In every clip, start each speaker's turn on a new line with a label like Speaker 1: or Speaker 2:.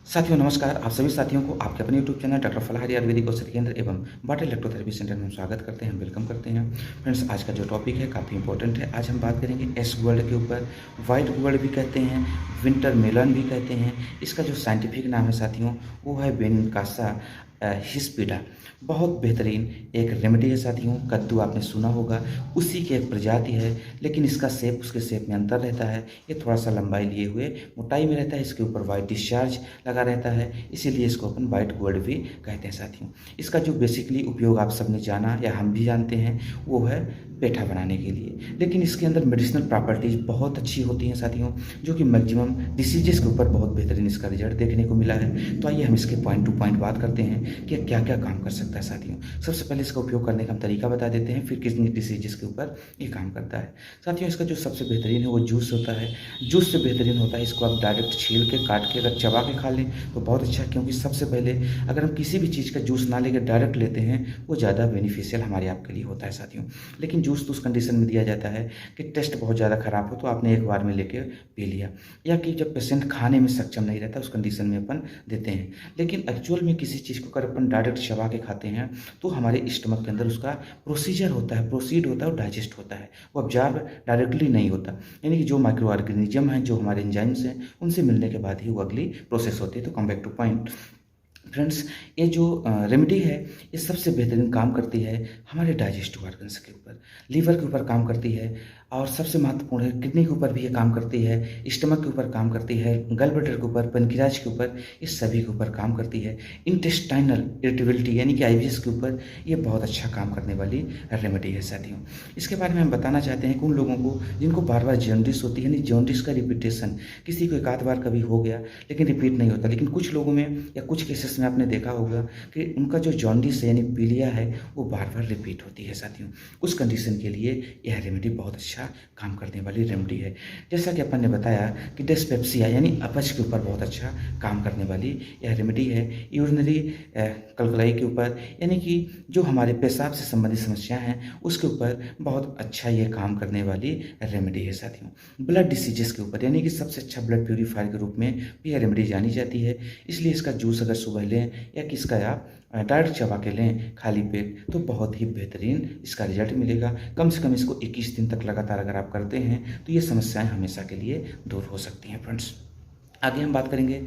Speaker 1: साथियों नमस्कार। आप सभी साथियों को आपके अपने यूट्यूब चैनल डॉक्टर फलाहारी आयुर्वेदिक औषधि केंद्र एवं वाटर इलेक्ट्रोथेरेपी सेंटर में हम स्वागत करते हैं, वेलकम करते हैं। फ्रेंड्स, आज का जो टॉपिक है काफ़ी इंपॉर्टेंट है। आज हम बात करेंगे एस गोल्ड के ऊपर। वाइट गोल्ड भी कहते हैं, विंटर मेलन भी कहते हैं। इसका जो साइंटिफिक नाम है साथियों वो है बेनिकासा हिस्पिडा। बहुत बेहतरीन एक रेमेडी है साथियों। कद्दू आपने सुना होगा, उसी की एक प्रजाति है, लेकिन इसका शेप उसके शेप में अंतर रहता है। ये थोड़ा सा लंबाई लिए हुए मोटाई में रहता है, इसके ऊपर वाइट डिस्चार्ज लगा रहता है, इसीलिए इसको अपन वाइट गोल्ड भी कहते हैं साथियों। इसका जो बेसिकली उपयोग आप सबने जाना या हम भी जानते हैं वो है पेठा बनाने के लिए, लेकिन इसके अंदर मेडिसिनल प्रॉपर्टीज बहुत अच्छी होती हैं साथियों, जो कि मैक्सिमम डिसीजेस के ऊपर बहुत बेहतरीन इसका रिजल्ट देखने को मिला है। तो आइए हम इसके पॉइंट टू पॉइंट बात करते हैं कि क्या क्या काम कर सकता है साथियों। सबसे पहले इसका उपयोग करने का हम तरीका बता देते हैं, फिर कितनी डिसीजेस के ऊपर ये काम करता है साथियों। इसका जो सबसे बेहतरीन है वो जूस होता है। जूस से बेहतरीन होता है, इसको आप डायरेक्ट छील के काट के अगर चबा के खा लें तो बहुत अच्छा है, क्योंकि सबसे पहले अगर हम किसी भी चीज़ का जूस ना लेकर डायरेक्ट लेते हैं वो ज़्यादा बेनिफिशियल हमारे आपके लिए होता है साथियों। लेकिन जूस तो उस कंडीशन में दिया जाता है कि टेस्ट बहुत ज़्यादा ख़राब हो तो आपने एक बार में लेके पी लिया, या कि जब पेशेंट खाने में सक्षम नहीं रहता उस कंडीशन में अपन देते हैं। लेकिन एक्चुअल में किसी चीज़ को अगर अपन डायरेक्ट चबा के खाते हैं तो हमारे स्टमक के अंदर उसका प्रोसीजर होता है, प्रोसीड होता है और डाइजेस्ट होता है, वो ऑब्जॉर्ब डायरेक्टली नहीं होता। यानी कि जो माइक्रो ऑर्गेनिज्म हैं, जो हमारे एंजाइम्स हैं, उनसे मिलने के बाद ही वो अगली प्रोसेस होती है। तो come back two point friends, ये जो रेमेडी है ये सबसे बेहतरीन काम करती है हमारे डाइजेस्टिव ऑर्गन्स के ऊपर, लीवर के ऊपर काम करती है, और सबसे महत्वपूर्ण है किडनी के ऊपर भी ये काम करती है, स्टमक के ऊपर काम करती है, गल ब्लैडर के ऊपर, पेनक्रियाज के ऊपर, इस सभी के ऊपर काम करती है। इंटेस्टाइनल इरिटेबिलिटी यानी कि आईबीएस के ऊपर ये बहुत अच्छा काम करने वाली रेमेडी है साथियों। इसके बारे में हम बताना चाहते हैं कि उन लोगों को जिनको बार बार जॉन्डिस होती है, यानी जॉन्डिस का रिपीटेशन, किसी को एक आध बार कभी हो गया लेकिन रिपीट नहीं होता, लेकिन कुछ लोगों में या कुछ केसेस में आपने देखा होगा कि उनका जो जॉन्डिस है यानी पीलिया है वो बार बार रिपीट होती है साथियों। उस कंडीशन के लिए यह रेमेडी बहुत अच्छा काम करने वाली रेमेडी है। जैसा कि अपन ने बताया कि डिस्पेप्सिया यानी अपच के ऊपर बहुत अच्छा काम करने वाली यह रेमेडी है। यूरिनरी कलकलाई के ऊपर, यानी कि जो हमारे पेशाब से संबंधित समस्याएं हैं उसके ऊपर बहुत अच्छा ये काम करने वाली रेमेडी है साथियों। ब्लड डिसीजेस के ऊपर, यानी कि सबसे अच्छा ब्लड प्यूरीफायर के रूप में भी यह रेमेडी जानी जाती है, इसलिए इसका जूस अगर सुबह लें या कि इसका आप डायरेक्ट चबा के लें खाली पेट तो बहुत ही बेहतरीन इसका रिजल्ट मिलेगा। कम से कम इसको 21 दिन तक लगातार अगर आप करते हैं तो ये समस्याएं हमेशा के लिए दूर हो सकती हैं फ्रेंड्स। आगे हम बात करेंगे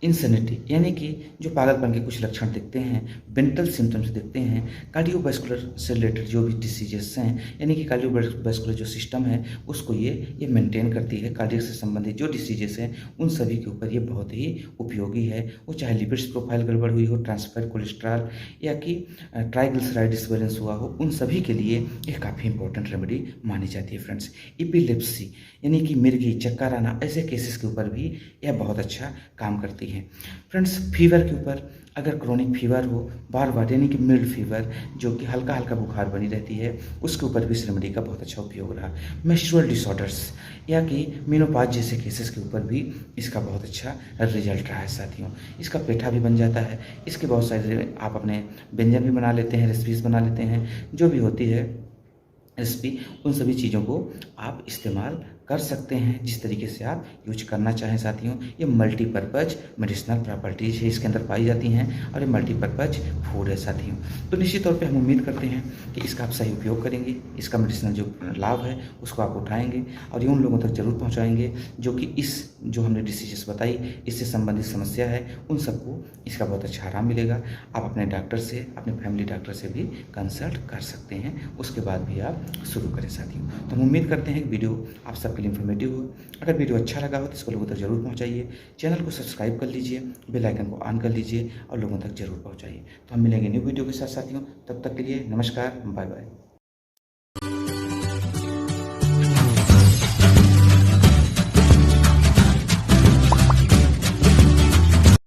Speaker 1: इंसैनिटी, यानी कि जो पागलपन के कुछ लक्षण दिखते हैं, मेंटल सिम्टम्स दिखते हैं, कार्डियोवैस्कुलर से रिलेटेड जो भी डिसीजेस हैं, यानी कि कार्डियोवैस्कुलर जो सिस्टम है उसको ये मेंटेन करती है। कार्डियक से संबंधित जो डिसीजेस हैं उन सभी के ऊपर ये बहुत ही उपयोगी है। वो चाहे लिपिड्स प्रोफाइल गड़बड़ हुई हो, ट्रांसफर कोलेस्ट्रॉल या कि ट्राइग्लिसराइड डिसबैलेंस हुआ हो, उन सभी के लिए ये काफ़ी इंपॉर्टेंट रेमेडी मानी जाती है फ्रेंड्स। एपिलेप्सी यानी कि मिर्गी, चक्कर आना, ऐसे केसेस के ऊपर भी यह बहुत अच्छा काम करती है फ्रेंड्स। फीवर के ऊपर, अगर क्रोनिक फीवर हो बार बार, यानी कि मिल्ड फीवर जो कि हल्का हल्का बुखार बनी रहती है, उसके ऊपर भी इस रेमेडी का बहुत अच्छा उपयोग रहा। मेंस्ट्रुअल डिसऑर्डर्स या कि मेनोपॉज जैसे केसेस के ऊपर भी इसका बहुत अच्छा रिजल्ट रहा है साथियों। इसका पेठा भी बन जाता है, इसके बहुत सारे आप अपने व्यंजन भी बना लेते हैं, रेसिपीज़ बना लेते हैं, जो भी होती है रेसिपी, उन सभी चीज़ों को आप इस्तेमाल कर सकते हैं जिस तरीके से आप यूज करना चाहें साथियों। ये मल्टीपर्पज़ मेडिसिनल प्रॉपर्टीज है इसके अंदर पाई जाती हैं, और ये मल्टीपर्पज़ फूड है साथियों। तो निश्चित तौर पे हम उम्मीद करते हैं कि इसका आप सही उपयोग करेंगे, इसका मेडिसिनल जो लाभ है उसको आप उठाएंगे और ये उन लोगों तक जरूर पहुँचाएंगे जो कि इस जो हमने डिसीजेस बताई इससे संबंधित समस्या है, उन सबको इसका बहुत अच्छा आराम मिलेगा। आप अपने डॉक्टर से, अपने फैमिली डॉक्टर से भी कंसल्ट कर सकते हैं, उसके बाद भी आप शुरू करें साथियों। तो हम उम्मीद करते हैं कि वीडियो आप सबके लिए इन्फॉर्मेटिव हो। अगर वीडियो अच्छा लगा हो तो इसको लोगों तक जरूर पहुंचाइए, चैनल को सब्सक्राइब कर लीजिए, बेल आइकन को ऑन कर लीजिए और लोगों तक जरूर पहुंचाइए। तो हम मिलेंगे न्यू वीडियो के साथ साथियों, तब तक के लिए नमस्कार, बाय बाय।